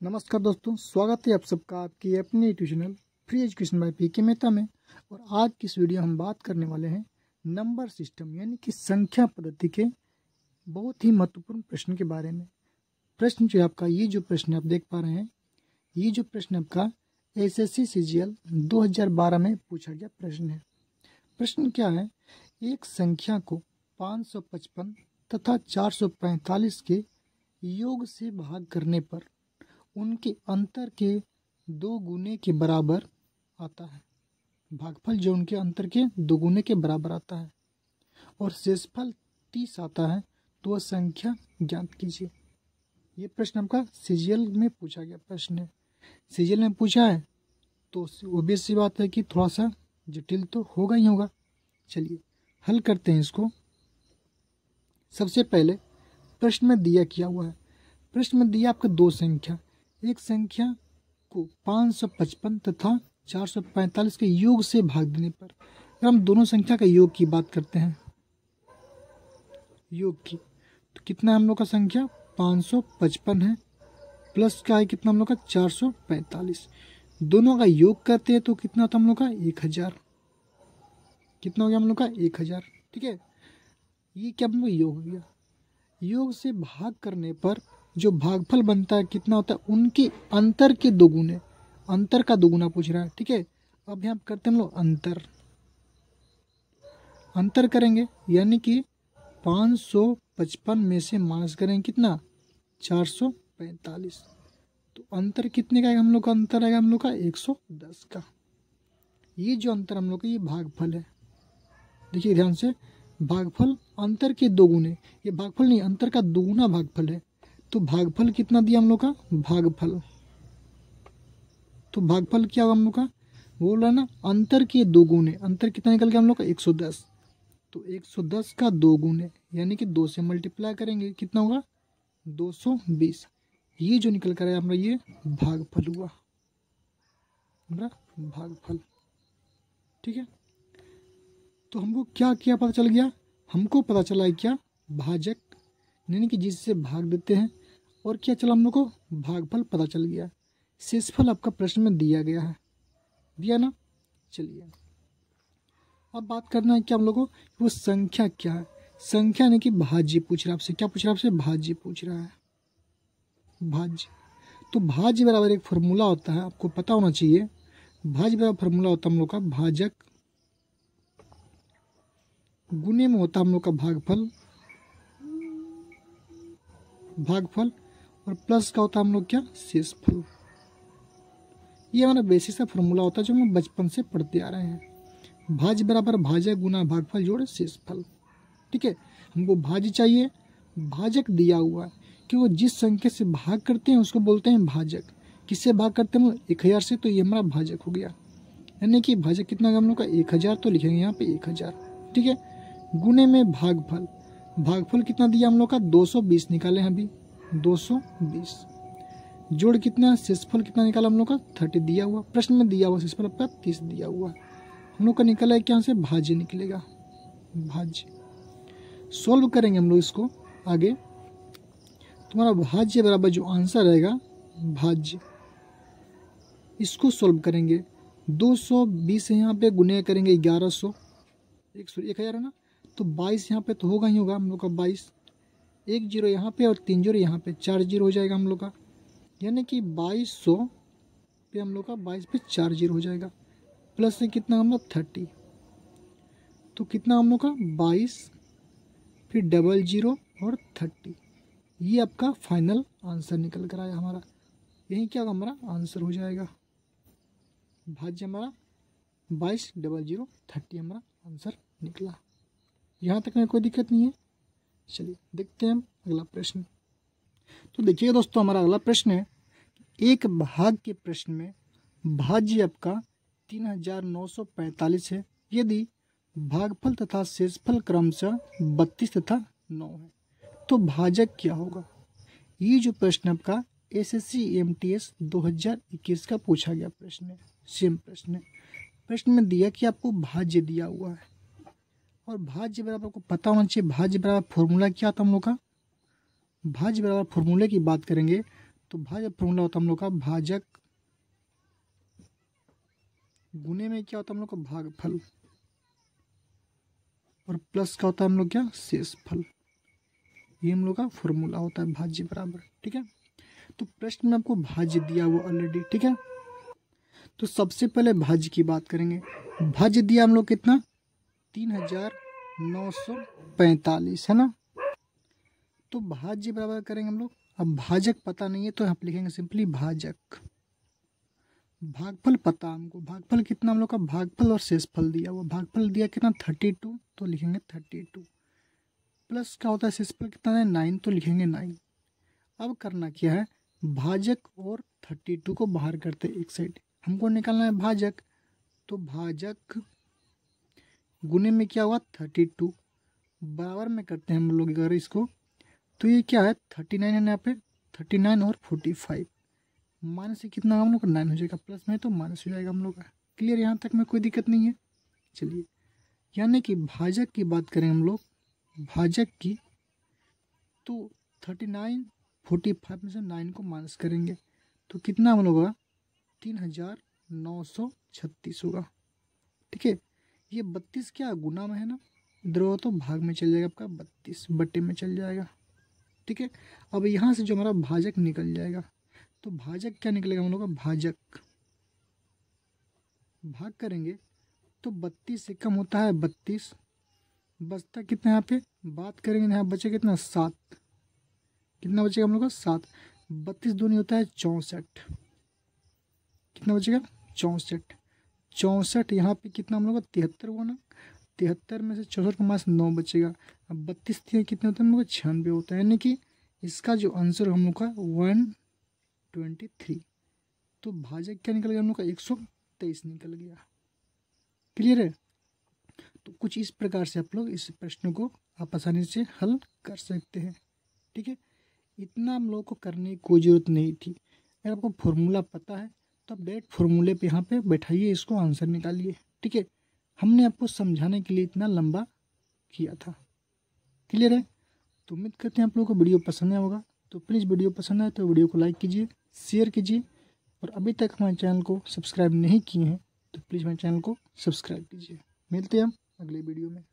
नमस्कार दोस्तों, स्वागत है आप सबका आपकी अपनी YouTube channel free education by PK Mehta में। और आज की इस वीडियो हम बात करने वाले हैं नंबर सिस्टम यानी कि संख्या पद्धति के बहुत ही महत्वपूर्ण प्रश्न के बारे में। प्रश्न जो आपका ये जो प्रश्न आप देख पा रहे हैं, ये जो प्रश्न आपका एसएससी सीजीएल 2012 में पूछा गया प्रश्न है। प्रश्न क्या है, एक संख्या को 555 तथा 445 के योग से भाग करने पर उनके अंतर के 2 गुने के बराबर आता है। भागफल जो उनके अंतर के 2 गुने के बराबर आता है और शेषफल 30 आता है, तो वह संख्या ज्ञात कीजिए। ये प्रश्न आपका सीजीएल में पूछा गया प्रश्न है। सीजीएल में पूछा है तो ऑब्वियस सी बात है कि थोड़ा सा जटिल तो होगा ही होगा। चलिए हल करते हैं इसको। सबसे पहले प्रश्न में दिया क्या हुआ है, प्रश्न में दिया आपका 2 संख्या, एक संख्या को 555 तथा 445 के योग से भाग देने पर, अगर हम दोनों संख्या का योग की बात करते हैं, योग की, तो कितना हम लोग का संख्या 555 है, प्लस का है कितना हम लोग का 445, दोनों का योग करते हैं तो कितना होता हम लोग का 1000। कितना हो गया हम लोग का 1000। ठीक है, ये क्या हम लोग योग हो गया। योग से भाग करने पर जो भागफल बनता है कितना होता है, उनके अंतर के 2 गुने, अंतर का 2 गुना पूछ रहा है। ठीक है, अब यहाँ करते हैं हम लोग अंतर करेंगे, यानी कि 555 में से माइनस करेंगे कितना 445, तो अंतर कितने का आएगा हम लोग का, अंतर आएगा हम लोग का 110 का। ये जो अंतर हम लोग का ये भागफल है। देखिए ध्यान से, भागफल अंतर के 2 गुने, ये भागफल नहीं अंतर का 2 गुना भागफल है, तो भागफल कितना दिया हम लोग का, भागफल, तो भागफल क्या होगा हम लोग का, बोल रहा है ना अंतर के 2 गुने, अंतर कितना निकल गया हम लोग का 110, तो 110 का 2 गुने यानी कि 2 से मल्टीप्लाई करेंगे कितना होगा 220। ये जो निकल कर आया हमारा ये भागफल हुआ, हमारा भागफल। ठीक है, तो हमको क्या क्या पता चल गया, हमको पता चला है क्या, भाजक यानी कि जिससे भाग देते हैं, और क्या चला हम लोग को भागफल पता चल गया। शेषफल आपका प्रश्न में दिया गया है, दिया ना। चलिए अब बात करना है क्या हम लोग को, वो संख्या क्या है, संख्या यानी कि भाज्य पूछ रहा है आपसे, क्या पूछ रहा है आपसे, भाज्य पूछ रहा है, भाज्य। तो भाज्य बराबर एक फॉर्मूला होता है, आपको पता होना चाहिए। भाज्य बराबर फॉर्मूला होता है हम लोग का भाजक गुने में होता है हम लोग का भागफल, भागफल और प्लस का होता है हम लोग क्या, शेषफल। ये हमारा बेसिक सा फॉर्मूला होता है जो हम बचपन से पढ़ते आ रहे हैं। भाज्य बराबर भाजक गुना भागफल जोड़ शेषफल। ठीक है, हमको भाज्य चाहिए, भाजक दिया हुआ है कि वो जिस संख्या से भाग करते हैं उसको बोलते हैं भाजक। किससे भाग करते हैं, 1000 से, तो ये हमारा भाजक हो गया। यानी कि भाजक कितना हम लोग का 1000, तो लिखेंगे यहाँ पे 1000। ठीक है, गुने में भागफल, भागफल कितना दिया हम लोग का 220 निकाले हैं अभी, 220 जोड़ कितना, शेषफल कितना निकाला हम लोग का 30 दिया हुआ, प्रश्न में दिया हुआ शेषफल आपका 30 दिया हुआ, हम लोग का निकला है क्या से भाज्य निकलेगा, भाज्य। सोल्व करेंगे हम लोग इसको आगे, तुम्हारा भाज्य बराबर जो आंसर रहेगा भाज्य, इसको सोल्व करेंगे। 220 यहाँ पे गुने करेंगे 1100, 1000 है ना, तो 22 यहाँ पे तो होगा ही होगा हम लोग का 22, 1 जीरो यहाँ पे और 3 जीरो यहाँ पे, 4 जीरो हो जाएगा हम लोग का, यानी कि 2200 पे हम लोग का 22 पे 4 जीरो हो जाएगा, प्लस से कितना हम लोग 30, तो कितना हम लोग का 22 फिर 00 और 30, ये आपका फाइनल आंसर निकल कर आया हमारा। यही क्या हमारा आंसर हो जाएगा, भाज्य हमारा 22 00 30 हमारा आंसर निकला। यहाँ तक में कोई दिक्कत नहीं है। चलिए देखते हैं हम अगला प्रश्न। तो देखिए दोस्तों, हमारा अगला प्रश्न है, एक भाग के प्रश्न में भाज्य आपका 3945 है, यदि भागफल तथा शेषफल क्रमशः 32 तथा 9 है, तो भाजक क्या होगा। ये जो प्रश्न आपका एसएससी एमटीएस 2021 का पूछा गया प्रश्न है, सेम प्रश्न है। प्रश्न में दिया कि आपको भाज्य दिया हुआ है, और भाज्य बराबर आपको पता होना चाहिए, भाज्य बराबर फॉर्मूला क्या था हम लोग का, भाज्य बराबर फॉर्मूले की बात करेंगे तो भाजक फॉर्मूला होता है हम लोग का भाजक गुने में क्या होता है हम लोग का भागफल, और प्लस का होता है हम लोग क्या शेषफल। ये हम लोग का फॉर्मूला होता है भाज्य बराबर। ठीक है, तो प्रश्न में आपको भाज्य दिया हुआ ऑलरेडी। ठीक है, तो सबसे पहले भाज्य की बात करेंगे। भाज्य दिया हम लोग कितना 3945 है ना। तो भाज्य बराबर करेंगे हम लोग। अब भाजक पता नहीं है तो आप लिखेंगे सिंपली भाजक। भागफल पता हमको, भागफल कितना हम लोग का भागफल और शेषफल दिया हुआ। भागफल दिया कितना 32 तो लिखेंगे 32, प्लस क्या होता है शेषफल कितना है 9 तो लिखेंगे 9। अब करना क्या है, भाजक और 32 को बाहर करते एक साइड, हमको निकालना है भाजक। तो भाजक गुने में क्या हुआ 32 बराबर में करते हैं हम लोग अगर इसको, तो ये क्या है 39 है यहाँ पे, 39 और 45 माइनस से कितना हम लोग का 9 हो जाएगा, प्लस में तो माइनस हो जाएगा हम लोग का। क्लियर, यहाँ तक में कोई दिक्कत नहीं है। चलिए, यानी कि भाजक की बात करें हम लोग, भाजक की तो 39 45 में से 9 को माइनस करेंगे तो कितना हम लोग का 3936 होगा। ठीक है, ये 32 क्या गुना में है ना, इधर हो तो भाग में चल जाएगा आपका 32 बटे में चल जाएगा। ठीक है, अब यहाँ से जो हमारा भाजक निकल जाएगा, तो भाजक क्या निकलेगा हम लोग का भाजक, भाग करेंगे तो 32 से कम होता है 32, बचता कितना यहाँ पे बात करेंगे, यहाँ बचे कितना 7, कितना बचेगा हम लोग का 7, 32 दूनी होता है 64, कितना बचेगा 64, 64 यहाँ पे कितना हम लोग का 73 हुआ ना, 73 में से 64 के मास 9 बचेगा। अब 32 कितने होते हैं हम लोग का 96 होता है, यानी कि इसका जो आंसर हम लोग का 123। तो भाजक क्या निकल गया हम लोग का 123 निकल गया। क्लियर है, तो कुछ इस प्रकार से आप लोग इस प्रश्न को आप आसानी से हल कर सकते हैं। ठीक है, इतना हम लोग को करने की कोई ज़रूरत नहीं थी। अगर आपको फॉर्मूला पता है तो आप डायरेक्ट फॉर्मूले पे यहाँ पे बैठाइए, इसको आंसर निकालिए। ठीक है, हमने आपको समझाने के लिए इतना लंबा किया था। क्लियर है, तो उम्मीद करते हैं आप लोगों को वीडियो पसंद आया होगा। तो प्लीज़ वीडियो पसंद आए तो वीडियो को लाइक कीजिए, शेयर कीजिए, और अभी तक हमारे चैनल को सब्सक्राइब नहीं किए हैं तो प्लीज़ हमारे चैनल को सब्सक्राइब कीजिए। मिलते हैं हम अगले वीडियो में।